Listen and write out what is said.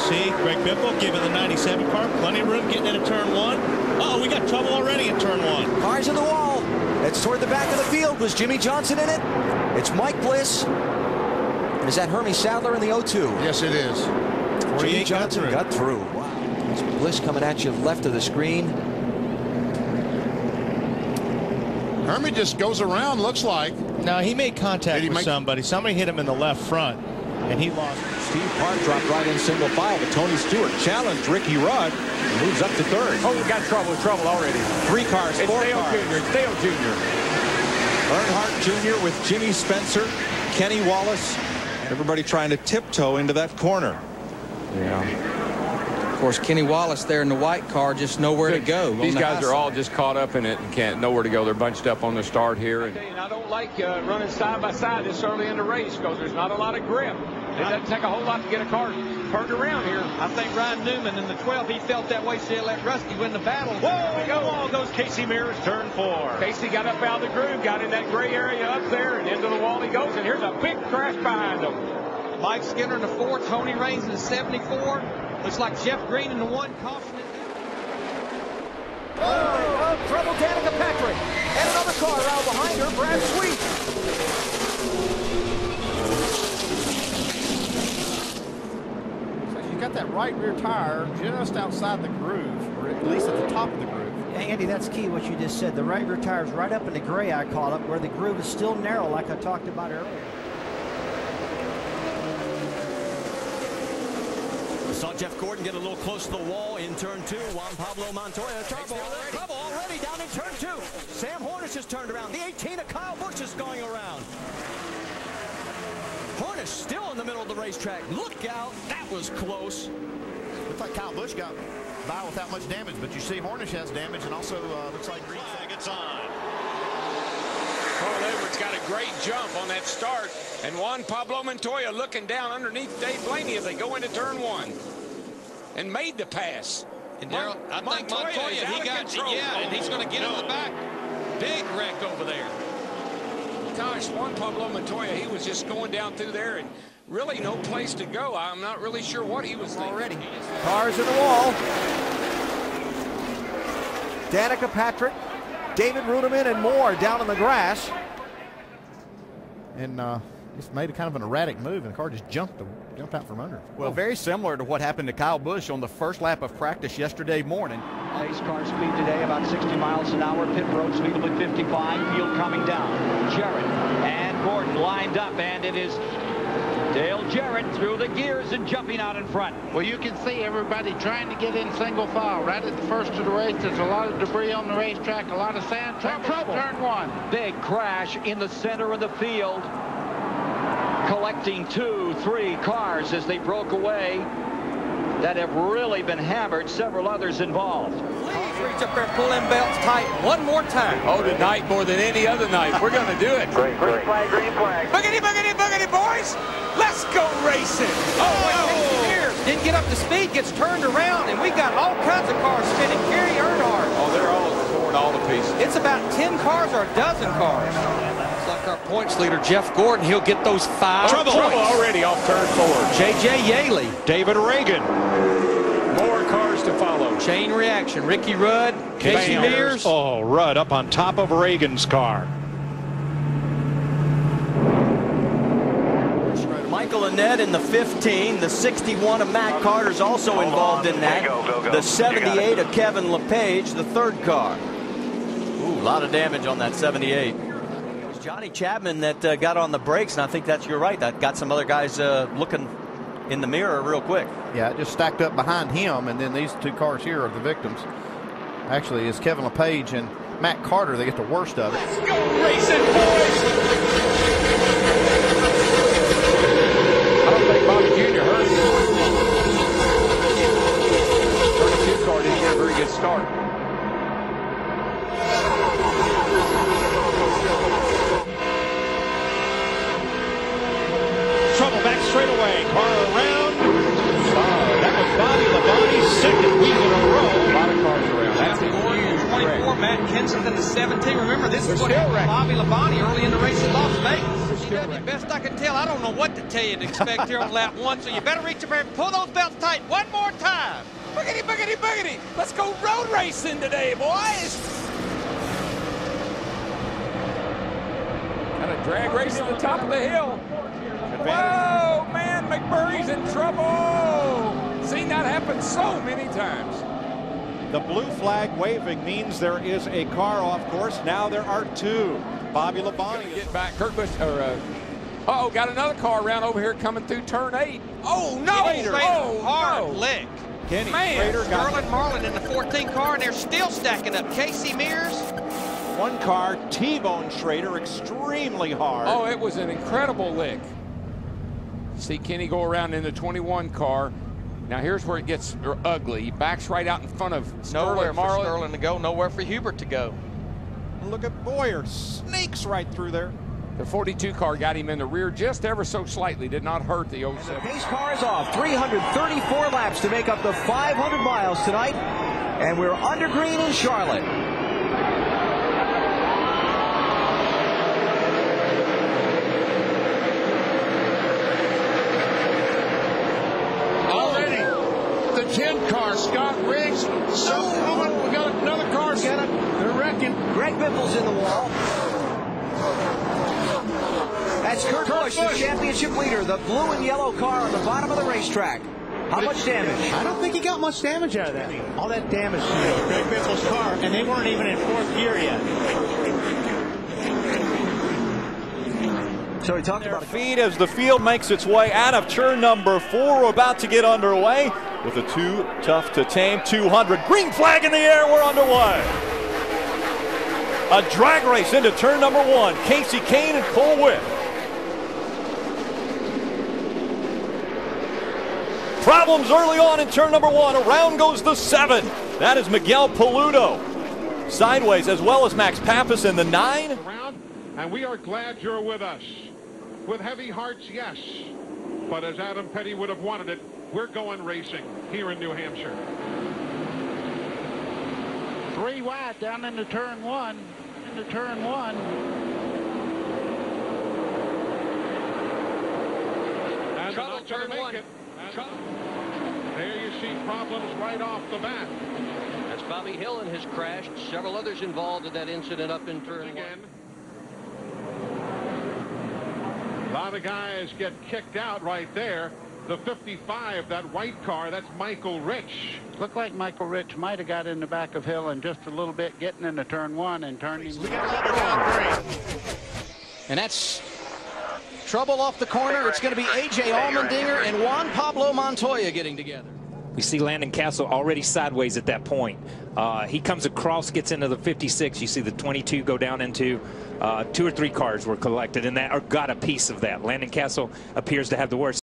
See, Greg Biffle giving the 97 car plenty of room getting into turn one. Oh, we got trouble already in turn one. Cars in the wall. It's toward the back of the field. Was Jimmy Johnson in it? It's Mike Bliss. And is that Hermie Sadler in the 0-2? Yes, it is. Jimmy Johnson got through. Wow. It's Bliss coming at you left of the screen. Hermie just goes around, looks like. No, he made contact with somebody. Somebody hit him in the left front, and he lost. Steve Park dropped right in single file, but Tony Stewart challenged Ricky Rudd and moves up to third. Oh, we got trouble already. 3 cars, 4 cars. It's Dale Jr. Earnhardt Jr. with Jimmy Spencer, Kenny Wallace. Everybody trying to tiptoe into that corner. Yeah. Of course, Kenny Wallace there in the white car, just nowhere to go. These guys are all just caught up in it and can't nowhere to go. They're bunched up on the start here. And I don't like running side by side this early in the race because there's not a lot of grip. It doesn't take a whole lot to get a car turned around here. I think Ryan Newman in the 12, he felt that way, so he let Rusty win the battle. Whoa, goes Casey Mears, turn 4. Casey got up out of the groove, got in that gray area up there, and into the wall he goes, and here's a big crash behind him. Mike Skinner in the 4, Tony Raines in the 74. Looks like Jeff Green in the 1, caution it. Trouble, Danica Patrick. And another car out behind her, Brad Sweet. So you've got that right rear tire just outside the groove, or at least at the top of the groove. Yeah, Andy, that's key what you just said. The right rear tire is right up in the gray, I call it, where the groove is still narrow like I talked about earlier. Saw Jeff Gordon get a little close to the wall in turn 2. Juan Pablo Montoya. Trouble already down in turn 2. Sam Hornish has turned around. The 18 of Kyle Busch is going around. Hornish still in the middle of the racetrack. Look out. That was close. Looks like Kyle Busch got by without much damage, but you see Hornish has damage, and also looks like Green flag it's on. Carl Edwards got a great jump on that start, and Juan Pablo Montoya looking down underneath Dave Blaney as they go into turn 1 and made the pass. And Darrell, I think Montoya, he got control. Yeah, and he's going to get in the back. Big wreck over there. Gosh, Juan Pablo Montoya, he was just going down through there and really no place to go. I'm not really sure what he was thinking. Already. Cars in the wall. Danica Patrick, David Ruderman, and more down in the grass. And just made a kind of an erratic move, and the car just jumped out from under. Well, very similar to what happened to Kyle Busch on the first lap of practice yesterday morning. Pace car speed today about 60 miles an hour. Pit road speed will be 55. Field coming down. Jarrett and Gordon lined up, and it is Dale Jarrett through the gears and jumping out in front. Well, you can see everybody trying to get in single file right at the first of the race. There's a lot of debris on the racetrack, a lot of sand. Trouble. Turn 1. Big crash in the center of the field. Collecting 2, 3 cars as they broke away that have really been hammered. Several others involved. Please reach up there and pull them belts tight one more time. Oh, tonight more than any other night. We're going to do it. Green flag, green flag. Boogity, boogity, boogity, boys. Let's go racing. Oh, didn't get up to speed, gets turned around, and we got all kinds of cars spinning. Gary Earnhardt. Oh, they're all torn all to pieces. It's about 10 cars or a dozen cars. It's like our points leader, Jeff Gordon. He'll get those 5 Trouble already off turn 4. J.J. Yaley. David Reagan. More cars to follow. Chain reaction. Ricky Rudd. Casey Mears. Oh, Rudd up on top of Reagan's car. Michael Annette in the 15. The 61 of Matt Carter's also involved in that. The 78 of Kevin LePage, the 3rd car. Ooh, a lot of damage on that 78. It was Johnny Chapman that got on the brakes, and I think you're right. That got some other guys looking in the mirror real quick. Yeah, it just stacked up behind him, and then these 2 cars here are the victims. Actually, it's Kevin LePage and Matt Carter. They get the worst of it. Let's go racing, boys. I don't think Bobby Jr. hurt. 32 car didn't get a very good start. Trouble back straight away. Car around. That was Bobby Labonte's 2nd week in a row. A lot of cars around. That's a huge 24, Matt Kenseth in the 17. Remember, this is what happened to Bobby Labonte early in the race in Las Vegas. Best I can tell, I don't know what to tell you to expect here on lap 1, so you better reach up there and pull those belts tight one more time. Boogity, boogity, boogity. Let's go road racing today, boys. Got a drag race at the top of the hill. Whoa, man, McMurray's in trouble. Seen that happen so many times. The blue flag waving means there is a car off course. Now there are two. Bobby Labonte get back. Kurt Busch, uh-oh, got another car around over here coming through turn 8. Oh, no. Hard lick. Kenny Man, Sterling Marlin in the 14 car, and they're still stacking up. Casey Mears. One car, T-bone Schrader extremely hard. Oh, it was an incredible lick. See Kenny go around in the 21 car. Now here's where it gets ugly. He backs right out in front of Nowhere Marlin. for Sterling to go, nowhere for Hubert to go. Look at Boyer, sneaks right through there. The 42 car got him in the rear just ever so slightly, did not hurt the 07. The pace car is off. 334 laps to make up the 500 miles tonight. And we're under green in Charlotte. Already, the 10 car, Scott Riggs. We got another car. They're wrecking. Greg Biffle's in the wall. That's Kurt Busch, the championship leader, the blue and yellow car on the bottom of the racetrack. How much damage? I don't think he got much damage out of that. All that damage to Greg Biffle's car, and they weren't even in 4th gear yet. So he talked about feet as the field makes its way out of turn number 4. We're about to get underway with a too tough to tame 200. Green flag in the air, we're underway. A drag race into turn number 1. Casey Kane and Cole Witt. Problems early on in turn number 1. Around goes the 7. That is Miguel Paludo. Sideways, as well as Max Pappas in the 9. And we are glad you're with us. With heavy hearts, yes. But as Adam Petty would have wanted it, we're going racing here in New Hampshire. 3 wide down into turn 1. Into turn 1. And Trouble, turn 1. There you see problems right off the bat. That's Bobby Hillin has crashed. Several others involved in that incident up in turn 1. A lot of guys get kicked out right there. The 55, that white car, that's Michael Rich. Looked like Michael Rich might have got in the back of Hillin just a little bit, getting into turn 1 and turning. And that's trouble off the corner. It's going to be A.J. Allmendinger and Juan Pablo Montoya getting together. We see Landon Castle already sideways at that point. He comes across, gets into the 56. You see the 22 go down into 2 or 3 cars were collected in that, or got a piece of that. Landon Castle appears to have the worst.